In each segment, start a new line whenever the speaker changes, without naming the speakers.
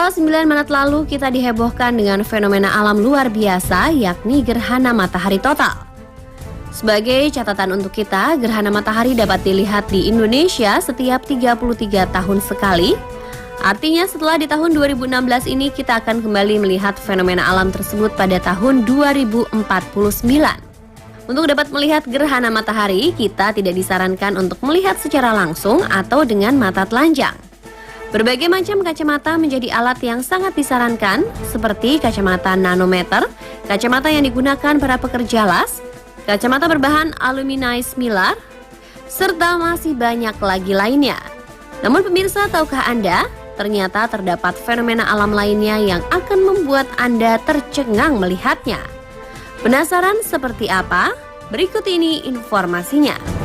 Tanggal 9 Maret lalu kita dihebohkan dengan fenomena alam luar biasa yakni gerhana matahari total. Sebagai catatan untuk kita, gerhana matahari dapat dilihat di Indonesia setiap 33 tahun sekali. Artinya setelah di tahun 2016 ini kita akan kembali melihat fenomena alam tersebut pada tahun 2049. Untuk dapat melihat gerhana matahari, kita tidak disarankan untuk melihat secara langsung atau dengan mata telanjang. Berbagai macam kacamata menjadi alat yang sangat disarankan, seperti kacamata nanometer, kacamata yang digunakan para pekerja las, kacamata berbahan aluminized mylar, serta masih banyak lagi lainnya. Namun pemirsa, tahukah Anda, ternyata terdapat fenomena alam lainnya yang akan membuat Anda tercengang melihatnya. Penasaran seperti apa? Berikut ini informasinya.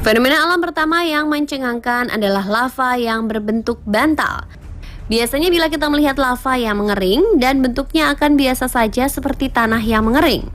Fenomena alam pertama yang mencengangkan adalah lava yang berbentuk bantal. Biasanya bila kita melihat lava yang mengering dan bentuknya akan biasa saja seperti tanah yang mengering.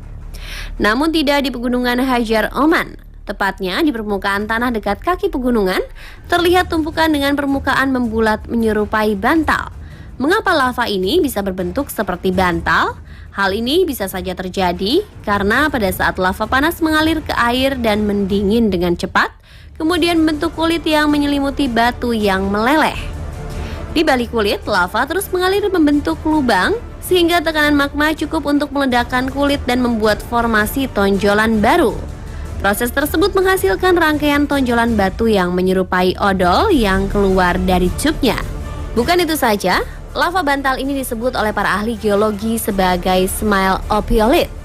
Namun tidak di pegunungan Hajar Oman. Tepatnya di permukaan tanah dekat kaki pegunungan, terlihat tumpukan dengan permukaan membulat menyerupai bantal. Mengapa lava ini bisa berbentuk seperti bantal? Hal ini bisa saja terjadi karena pada saat lava panas mengalir ke air dan mendingin dengan cepat, kemudian membentuk kulit yang menyelimuti batu yang meleleh. Di balik kulit, lava terus mengalir membentuk lubang sehingga tekanan magma cukup untuk meledakkan kulit dan membuat formasi tonjolan baru. Proses tersebut menghasilkan rangkaian tonjolan batu yang menyerupai odol yang keluar dari cubnya. Bukan itu saja, lava bantal ini disebut oleh para ahli geologi sebagai smile ophiolite.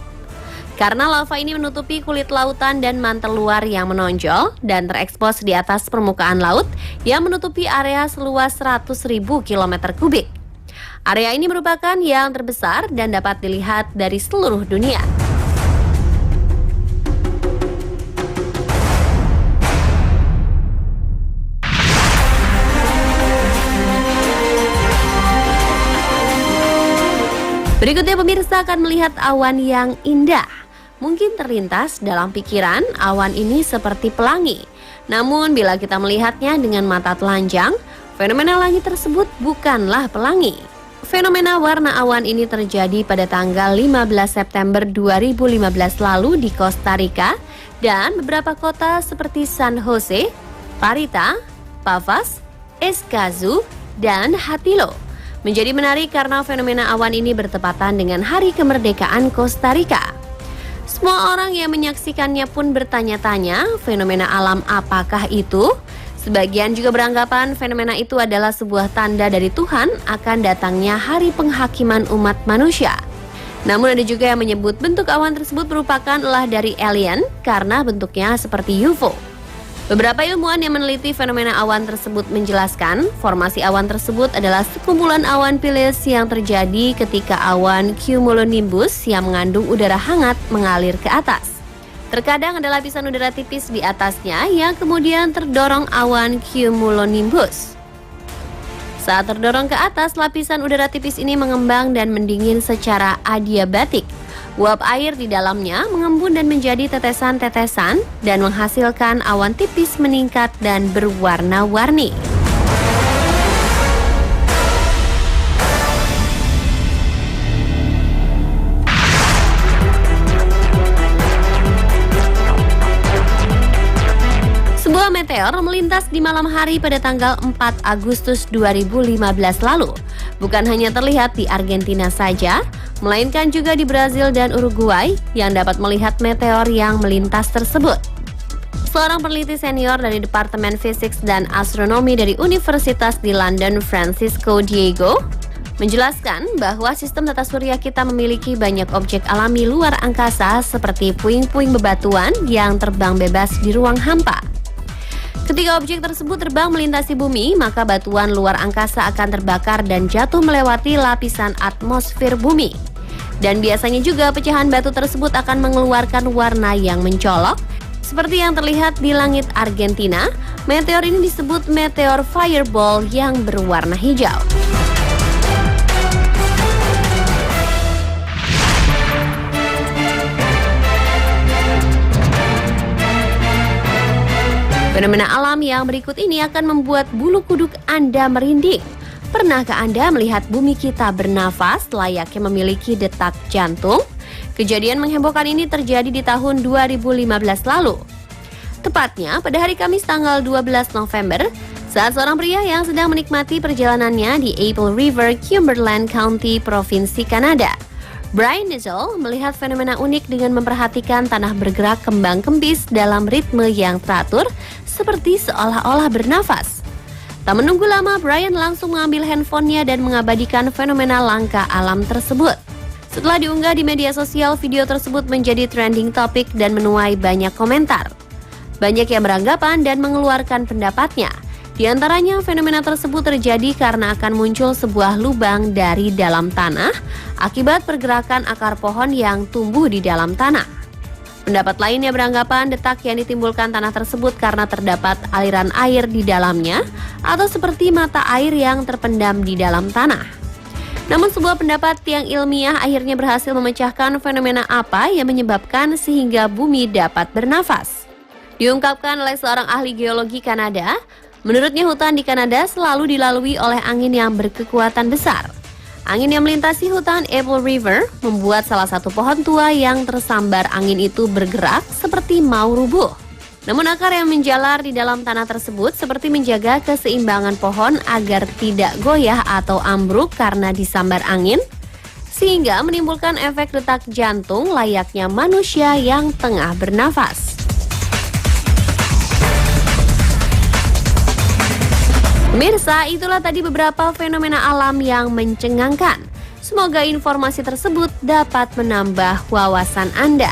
Karena lava ini menutupi kulit lautan dan mantel luar yang menonjol dan terekspos di atas permukaan laut yang menutupi area seluas 100.000 km kubik. Area ini merupakan yang terbesar dan dapat dilihat dari seluruh dunia. Berikutnya pemirsa akan melihat awan yang indah. Mungkin terlintas dalam pikiran awan ini seperti pelangi. Namun bila kita melihatnya dengan mata telanjang, fenomena langit tersebut bukanlah pelangi. Fenomena warna awan ini terjadi pada tanggal 15 September 2015 lalu di Costa Rica dan beberapa kota seperti San Jose, Parita, Pavas, Escazú, dan Hatilo. Menjadi menarik karena fenomena awan ini bertepatan dengan Hari Kemerdekaan Costa Rica. Semua orang yang menyaksikannya pun bertanya-tanya, fenomena alam apakah itu? Sebagian juga beranggapan fenomena itu adalah sebuah tanda dari Tuhan akan datangnya hari penghakiman umat manusia. Namun ada juga yang menyebut bentuk awan tersebut merupakan ulah dari alien karena bentuknya seperti UFO. Beberapa ilmuwan yang meneliti fenomena awan tersebut menjelaskan, formasi awan tersebut adalah sekumpulan awan pilis yang terjadi ketika awan cumulonimbus yang mengandung udara hangat mengalir ke atas. Terkadang ada lapisan udara tipis di atasnya yang kemudian terdorong awan cumulonimbus. Saat terdorong ke atas, lapisan udara tipis ini mengembang dan mendingin secara adiabatik. Uap air di dalamnya mengembun dan menjadi tetesan-tetesan dan menghasilkan awan tipis meningkat dan berwarna-warni. Sebuah meteor melintas di malam hari pada tanggal 4 Agustus 2015 lalu. Bukan hanya terlihat di Argentina saja, melainkan juga di Brazil dan Uruguay yang dapat melihat meteor yang melintas tersebut. Seorang peneliti senior dari Departemen Fisik dan Astronomi dari Universitas di London, Francisco Diego, menjelaskan bahwa sistem tata surya kita memiliki banyak objek alami luar angkasa seperti puing-puing bebatuan yang terbang bebas di ruang hampa. Ketika objek tersebut terbang melintasi bumi, maka batuan luar angkasa akan terbakar dan jatuh melewati lapisan atmosfer bumi. Dan biasanya juga pecahan batu tersebut akan mengeluarkan warna yang mencolok. Seperti yang terlihat di langit Argentina, meteor ini disebut meteor fireball yang berwarna hijau. Fenomena alam yang berikut ini akan membuat bulu kuduk Anda merinding. Pernahkah Anda melihat bumi kita bernafas layaknya memiliki detak jantung? Kejadian menghebohkan ini terjadi di tahun 2015 lalu. Tepatnya pada hari Kamis tanggal 12 November, saat seorang pria yang sedang menikmati perjalanannya di Apple River, Cumberland County, Provinsi Kanada. Brian Nichol melihat fenomena unik dengan memperhatikan tanah bergerak kembang-kempis dalam ritme yang teratur seperti seolah-olah bernafas. Tak menunggu lama, Brian langsung mengambil handphonenya dan mengabadikan fenomena langka alam tersebut. Setelah diunggah di media sosial, video tersebut menjadi trending topic dan menuai banyak komentar. Banyak yang beranggapan dan mengeluarkan pendapatnya. Di antaranya, fenomena tersebut terjadi karena akan muncul sebuah lubang dari dalam tanah akibat pergerakan akar pohon yang tumbuh di dalam tanah. Pendapat lainnya beranggapan detak yang ditimbulkan tanah tersebut karena terdapat aliran air di dalamnya atau seperti mata air yang terpendam di dalam tanah. Namun sebuah pendapat yang ilmiah akhirnya berhasil memecahkan fenomena apa yang menyebabkan sehingga bumi dapat bernafas. Diungkapkan oleh seorang ahli geologi Kanada, menurutnya hutan di Kanada selalu dilalui oleh angin yang berkekuatan besar. Angin yang melintasi hutan Apple River membuat salah satu pohon tua yang tersambar angin itu bergerak seperti mau rubuh. Namun akar yang menjalar di dalam tanah tersebut seperti menjaga keseimbangan pohon agar tidak goyah atau ambruk karena disambar angin, sehingga menimbulkan efek detak jantung layaknya manusia yang tengah bernafas. Pemirsa, itulah tadi beberapa fenomena alam yang mencengangkan. Semoga informasi tersebut dapat menambah wawasan Anda.